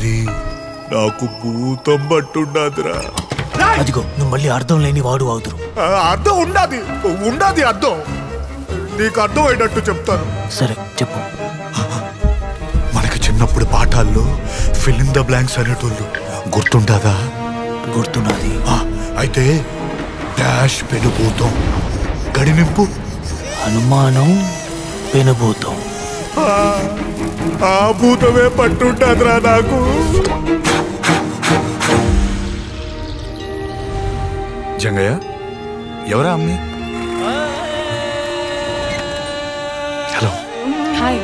మరి నాకు భూతం పట్టుండాదిరా. అదిగో నువ్వు మళ్ళీ అర్థం లేని వాడు అవుతురు. అర్థం ఉండాది అర్థం. నీకు అర్థమయ్యేటట్టు చెప్తాను. సరే చెప్పు. మనకి చిన్నప్పుడు పాఠాల్లో ఫిల్ ఇన్ ద బ్లాంక్స్ అనేటోళ్ళు గుర్తుండదా? గుర్తున్నది. అయితే డాష్ పెనుభూతం, గడినింపు అనుమానం, పెనుభూతం. ఆ భూతమే పట్టుంటాదిరా నాకు. జంగయ్య, ఎవరా అమ్మి? హలో. హాయ్.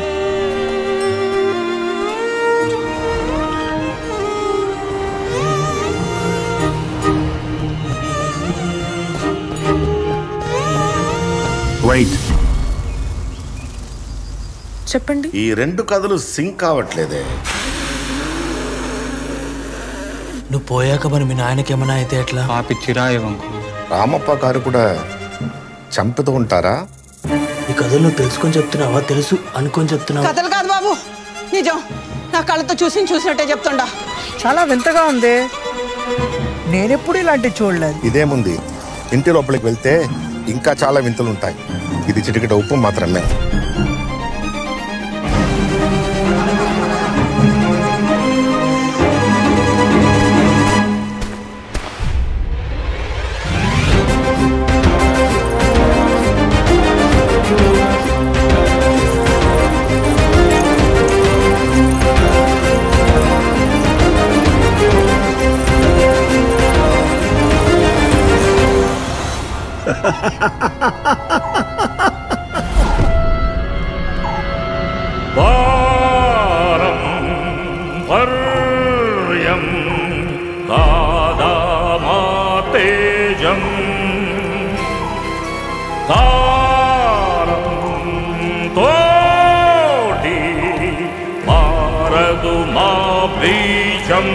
వైట్, చెప్పండి. ఈ రెండు కథలు సింక్ కావట్లేదే. నువ్వు పోయాక మరి మీ నాయనకేమైనా అయితే ఎట్లా? రామప్ప గారు కూడా చంపుతూ ఉంటారా? ఈ కథలు నువ్వు తెలుసుకొని చెప్తున్నావా, తెలుసు అనుకొని చెప్తున్నావా? కథలు కాదు బాబు, నిజం. నా కళ్ళతో చూసినట్టే చెప్తుండా. చాలా వింతగా ఉంది. నేనెప్పుడు ఇలాంటివి చూడలేదు. ఇదేముంది, ఇంటి లోపలికి వెళ్తే ఇంకా చాలా వింతలు ఉంటాయి. ఇది చిటికెట ఉప్పు మాత్రమే. పర్యం దాదామాతేజం తారం తోటి మారదు మా బీజం.